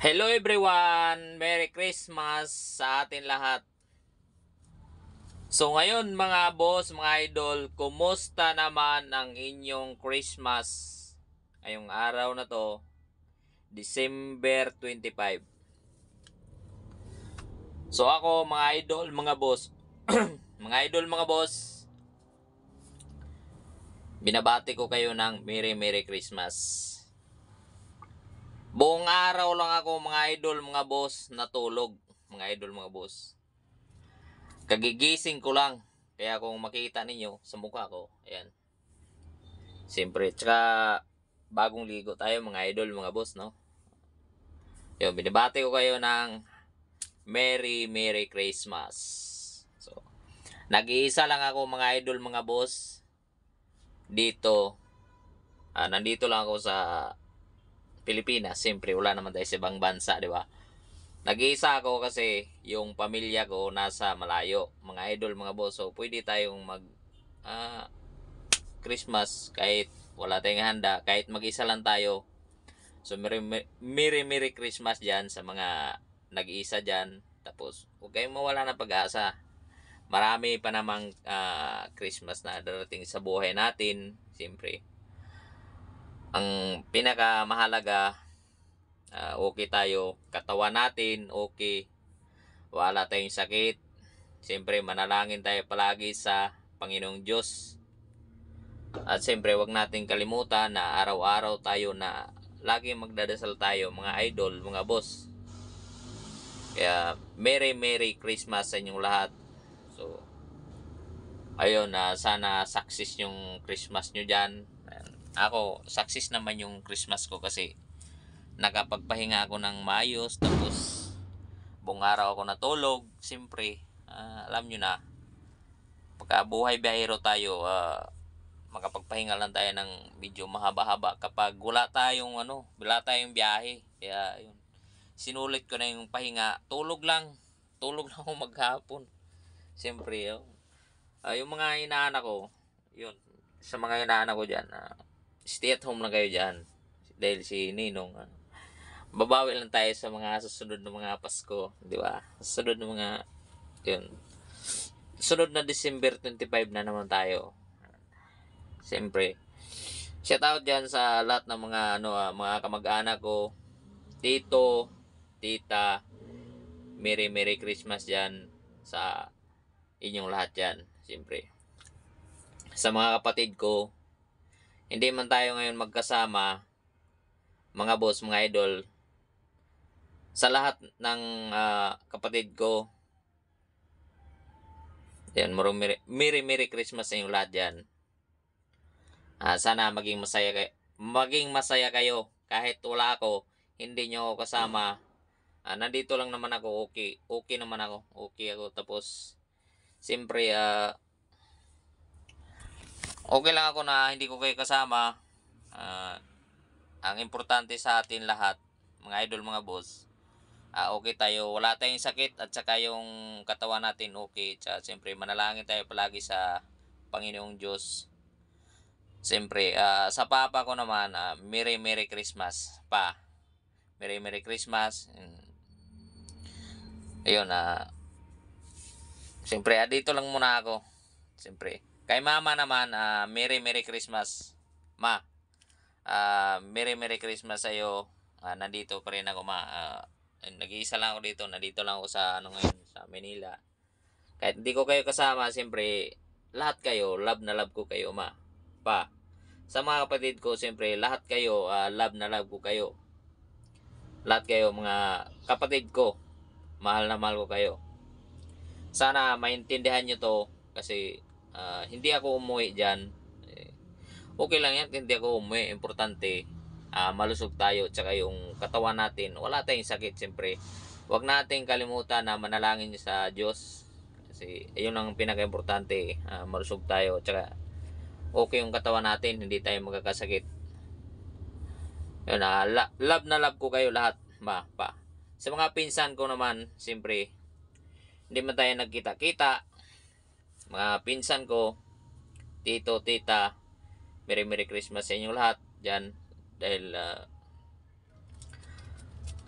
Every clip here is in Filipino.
Hello everyone! Merry Christmas sa atin lahat. So ngayon mga boss, mga idol, kumusta naman ang inyong Christmas? Ngayong araw na to, December 25. So ako mga idol, mga boss, mga idol, mga boss, binabati ko kayo ng Merry Christmas. Buong araw lang ako mga idol, mga boss, natulog. Mga idol, mga boss. Kagigising ko lang. Kaya kung makita ninyo sa mukha ko, ayan. Siyempre, tsaka bagong ligo tayo mga idol, mga boss, no? Yung binibati ko kayo ng Merry Christmas. So, nag-iisa lang ako mga idol, mga boss. Dito, nandito lang ako sa Pilipinas. Siyempre, wala naman tayo sa ibang bansa, di ba? Nag-iisa ako kasi yung pamilya ko nasa malayo. Mga idol, mga boss. So, pwede tayong Christmas kahit wala tayong handa. Kahit mag-isa lang tayo. So, Merry Christmas dyan sa mga nag-iisa dyan. Tapos, huwag kayong mawala ng pag-asa. Marami pa namang Christmas na darating sa buhay natin. Siyempre, ang pinakamahalaga, okay tayo. Katawan natin, okay. Wala tayong sakit. Siyempre, manalangin tayo palagi sa Panginoong Diyos. At siyempre, wag natin kalimutan na araw-araw tayo na lagi magdadasal tayo, mga idol, mga boss. Kaya, Merry Christmas sa inyong lahat. So, ayun, sana success yung Christmas nyo dyan. Ako, success naman yung Christmas ko kasi nakapagpahinga ako ng maayos. Tapos, buong araw ako natulog. Siyempre, alam nyo na, pagka buhay biyahero tayo, makapagpahinga lang tayo ng medyo mahaba-haba kapag wala tayong biyahe. Kaya yun, sinulit ko na yung pahinga. Tulog lang ako maghapon. Siyempre, yung mga inaanak ko, yun, sa mga inaanak ko dyan, stay at home lang kayo dyan. Dahil si Ninong, babawi lang tayo sa mga susunod na mga Pasko, di ba? Susunod na mga, yun, sunod na December 25 na naman tayo. Siyempre, shout out dyan sa lahat ng mga mga kamag-anak ko, tito, tita, Merry Christmas dyan sa inyong lahat dyan. Siyempre, sa mga kapatid ko, hindi man tayo ngayon magkasama, mga boss, mga idol, sa lahat ng kapatid ko, yan, Merry Christmas sa inyong lahat dyan. Sana maging masaya kayo kahit wala ako, hindi nyo ako kasama. Nandito lang naman ako, okay naman ako, okay ako. Tapos siyempre, okay lang ako na hindi ko kayo kasama. Ang importante sa atin lahat, mga idol, mga boss, okay tayo, wala tayong sakit, at saka yung katawan natin okay. Tsaka siyempre, manalangin tayo palagi sa Panginoong Diyos. Siyempre, sa papa ko naman, Merry Christmas pa. Merry Christmas. Ayun, siyempre, dito lang muna ako. Siyempre, kay mama naman, Merry Christmas, ma. Merry Christmas sa iyo. Nandito pa rin ako, ma. Nag-iisa lang ako dito. Nandito lang ako sa ngayon, sa Manila. Kahit hindi ko kayo kasama, siyempre, lahat kayo, love ko kayo, ma. Pa. Sa mga kapatid ko, siyempre, lahat kayo, love ko kayo. Lahat kayo, mga kapatid ko, mahal ko kayo. Sana maintindihan nyo to, kasi hindi ako umuwi dyan. Okay lang yan, hindi ako umuwi. Importante, malusog tayo, tsaka yung katawan natin, wala tayong sakit. Siyempre, huwag natin kalimutan na manalangin sa Diyos. Kasi, ayun ang pinaka-importante, malusog tayo, tsaka okay yung katawan natin, hindi tayo magkakasakit. Yun, love ko kayo lahat, pa. Sa mga pinsan ko naman, siyempre, hindi man tayo nagkita-kita. Mga pinsan ko, tito, tita, Merry Christmas sa inyong lahat dyan. Dahil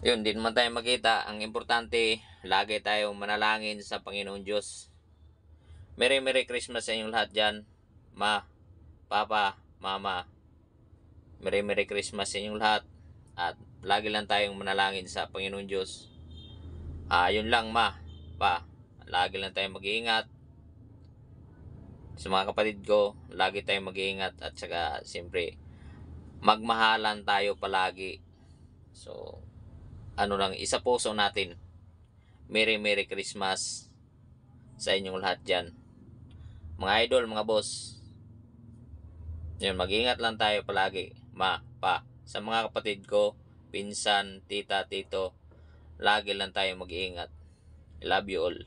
Yun, di naman tayo makita. Ang importante, lagi tayong manalangin sa Panginoon Diyos. Merry Merry Christmas sa inyong lahat dyan. Ma, Papa, Mama. Merry Merry Christmas sa inyong lahat. At lagi lang tayong manalangin sa Panginoon Diyos. Yun lang, Ma, Pa. Lagi lang tayong mag-iingat. Sa mga kapatid ko, lagi tayong mag-iingat. At saka, siyempre, magmahalan tayo palagi. So, ano lang, isa puso natin. Merry Merry Christmas sa inyong lahat dyan. Mga idol, mga boss. Yun, mag-ingat lang tayo palagi. Ma, pa. Sa mga kapatid ko, pinsan, tita, tito, lagi lang tayo mag-iingat. I love you all.